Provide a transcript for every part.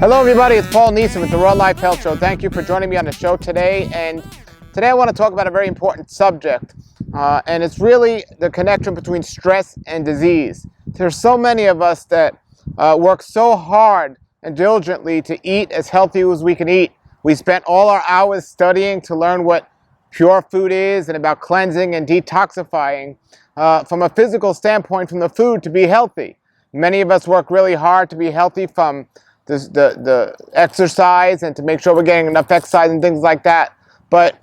Hello everybody, it's Paul Neeson with the Raw Life Health Show. Thank you for joining me on the show today. And today I want to talk about a very important subject. And it's really the connection between stress and disease. There's so many of us that work so hard and diligently to eat as healthy as we can eat. We spent all our hours studying to learn what pure food is and about cleansing and detoxifying from a physical standpoint from the food to be healthy. Many of us work really hard to be healthy from the exercise and to make sure we're getting enough exercise and things like that. But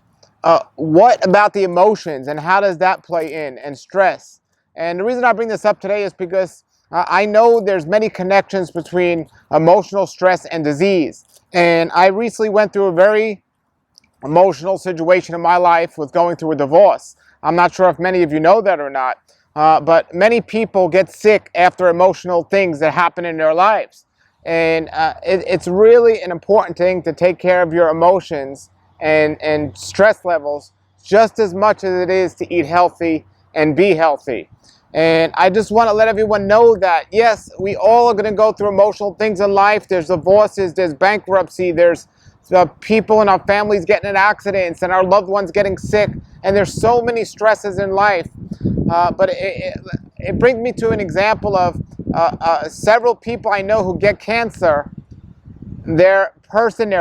what about the emotions and how does that play in, and stress? And the reason I bring this up today is because I know there's many connections between emotional stress and disease. And I recently went through a very emotional situation in my life with going through a divorce. I'm not sure if many of you know that or not, but many people get sick after emotional things that happen in their lives. And it's really an important thing to take care of your emotions and stress levels just as much as it is to eat healthy and be healthy. And I just want to let everyone know that, yes, we all are going to go through emotional things in life. There's divorces, there's bankruptcy, there's people in our families getting in accidents and our loved ones getting sick. And there's so many stresses in life. But it brings me to an example of several people I know who get cancer. Their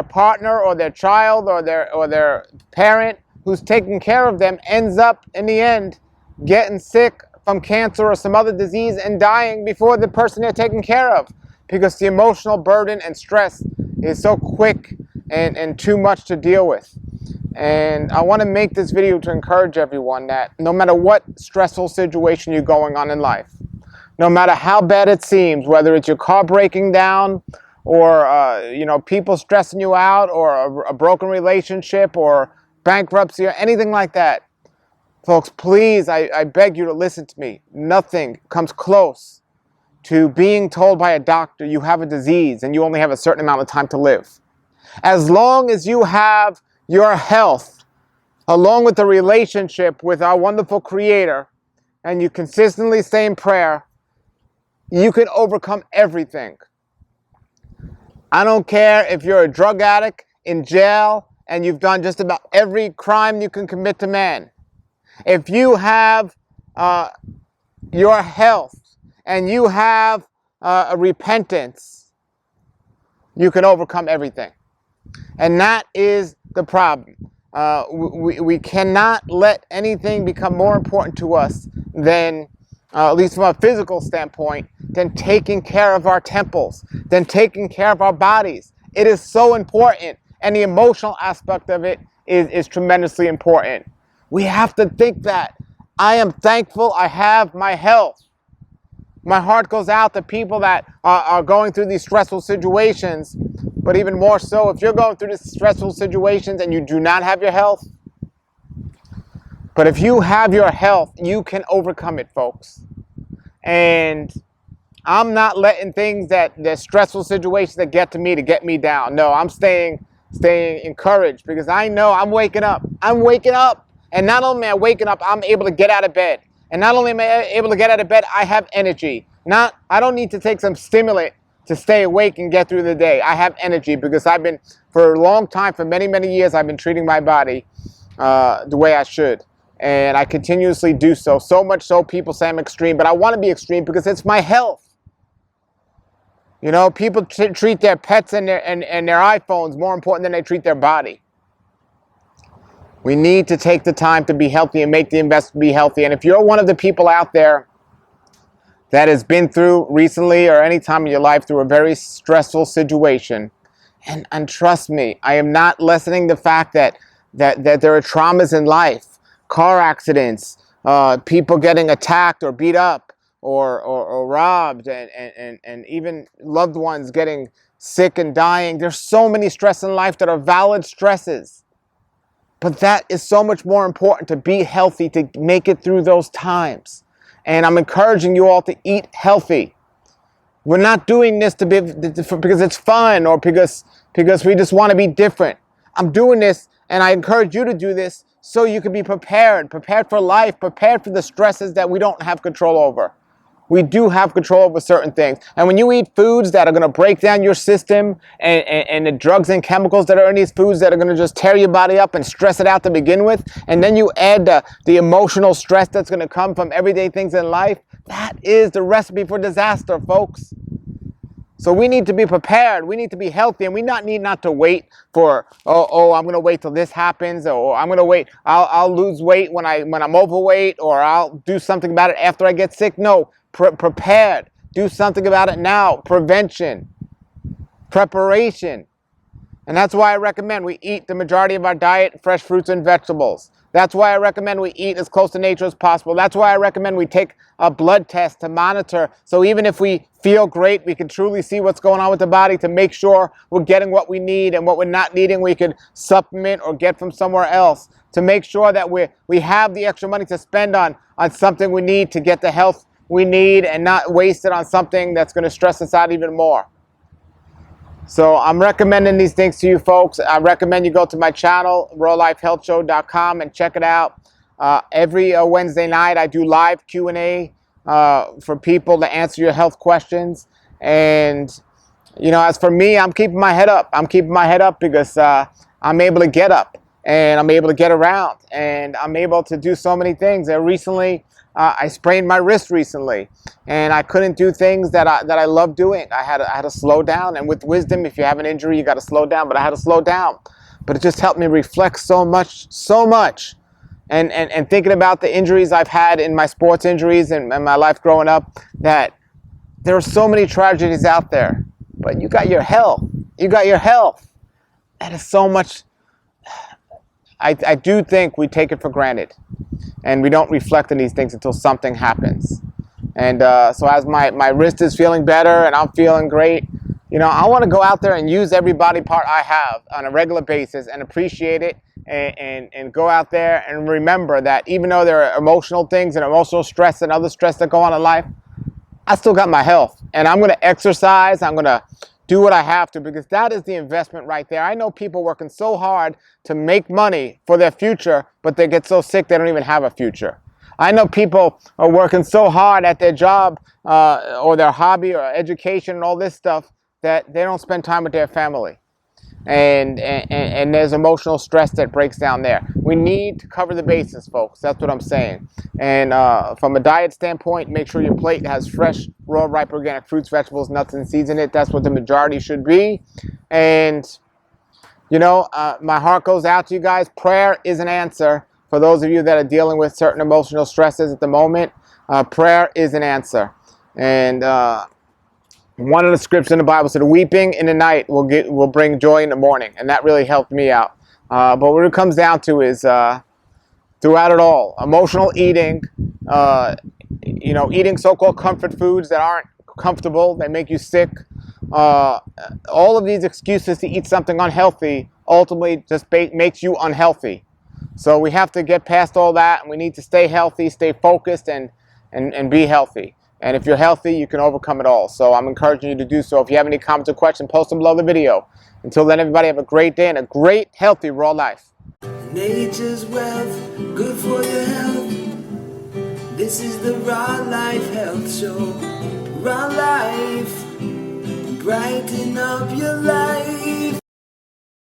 partner or their child or their parent who's taking care of them ends up in the end getting sick from cancer or some other disease and dying before the person they're taking care of, because the emotional burden and stress is so quick and too much to deal with. And I want to make this video to encourage everyone that no matter what stressful situation you're going on in life, no matter how bad it seems, whether it's your car breaking down or people stressing you out or a broken relationship or bankruptcy or anything like that, folks, please, I beg you to listen to me. Nothing comes close to being told by a doctor you have a disease and you only have a certain amount of time to live. As long as you have your health, along with the relationship with our wonderful Creator, and you consistently stay in prayer, you can overcome everything. I don't care if you're a drug addict in jail and you've done just about every crime you can commit to man. If you have your health and you have a repentance, you can overcome everything. And that is the problem. We cannot let anything become more important to us than, at least from a physical standpoint, than taking care of our temples, than taking care of our bodies. It is so important, and the emotional aspect of it is tremendously important. We have to think that I am thankful I have my health. My heart goes out to people that are going through these stressful situations, but even more so, if you're going through these stressful situations and you do not have your health, but if you have your health, you can overcome it, folks. And I'm not letting things the stressful situations that get to me to get me down. No, I'm staying encouraged, because I know I'm waking up. I'm waking up. And not only am I waking up, I'm able to get out of bed. And not only am I able to get out of bed, I have energy. I don't need to take some stimulant to stay awake and get through the day. I have energy because for a long time, for many, many years, I've been treating my body the way I should. And I continuously do so. So much so people say I'm extreme, but I want to be extreme because it's my health. You know, people treat their pets and their iPhones more important than they treat their body. We need to take the time to be healthy and make the investment to be healthy. And if you're one of the people out there that has been through recently or any time in your life through a very stressful situation, and trust me, I am not lessening the fact that there are traumas in life, car accidents, people getting attacked or beat up or robbed, and even loved ones getting sick and dying. There's so many stress in life that are valid stresses. But that is so much more important, to be healthy, to make it through those times. And I'm encouraging you all to eat healthy. We're not doing this because it's fun or because we just want to be different. I'm doing this, and I encourage you to do this so you can be prepared for life, prepared for the stresses that we don't have control over. we do have control over certain things. And when you eat foods that are going to break down your system, and the drugs and chemicals that are in these foods that are going to just tear your body up and stress it out to begin with, and then you add the emotional stress that's going to come from everyday things in life, that is the recipe for disaster, folks. So we need to be prepared. We need to be healthy, and we need not to wait for, I'm going to wait till this happens, or I'm going to wait. I'll lose weight when I'm overweight, or I'll do something about it after I get sick. No, prepared. Do something about it now. Prevention, preparation. And that's why I recommend we eat the majority of our diet fresh fruits and vegetables. That's why I recommend we eat as close to nature as possible. That's why I recommend we take a blood test to monitor. So even if we feel great, we can truly see what's going on with the body to make sure we're getting what we need, and what we're not needing, we can supplement or get from somewhere else to make sure that we have the extra money to spend on something we need to get the health we need, and not waste it on something that's going to stress us out even more. So I'm recommending these things to you folks. I recommend you go to my channel, rawlifehealthshow.com, and check it out. Every Wednesday night I do live Q&A for people to answer your health questions. And, as for me, I'm keeping my head up. I'm keeping my head up because I'm able to get up, and I'm able to get around, and I'm able to do so many things. Recently, I sprained my wrist recently, and I couldn't do things that I love doing. I had to slow down, and with wisdom, if you have an injury, you got to slow down. But I had to slow down. But it just helped me reflect so much, and thinking about the injuries I've had in my sports injuries and my life growing up, that there are so many tragedies out there. But you got your health. You got your health. That is so much. I do think we take it for granted, and we don't reflect on these things until something happens. And so as my wrist is feeling better and I'm feeling great, I want to go out there and use every body part I have on a regular basis and appreciate it, and go out there and remember that even though there are emotional things and emotional stress and other stress that go on in life, I still got my health. And I'm going to exercise. I'm going to do what I have to, because that is the investment right there. I know people working so hard to make money for their future, but they get so sick they don't even have a future. I know people are working so hard at their job or their hobby or education and all this stuff that they don't spend time with their family. And there's emotional stress that breaks down there. We need to cover the bases, folks. That's what I'm saying. And from a diet standpoint, make sure your plate has fresh, raw, ripe, organic fruits, vegetables, nuts, and seeds in it. That's what the majority should be. And, my heart goes out to you guys. Prayer is an answer. For those of you that are dealing with certain emotional stresses at the moment, prayer is an answer. And one of the scriptures in the Bible said, weeping in the night will bring joy in the morning. And that really helped me out. But what it comes down to is, throughout it all, emotional eating, eating so-called comfort foods that aren't comfortable, they make you sick. All of these excuses to eat something unhealthy ultimately just makes you unhealthy. So we have to get past all that, and we need to stay healthy, stay focused, and be healthy. And if you're healthy, you can overcome it all. So I'm encouraging you to do so. If you have any comments or questions, post them below the video. Until then, everybody have a great day and a great, healthy, raw life. Nature's wealth, good for your health. This is the Raw Life Health Show. Raw Life, brighten up your life.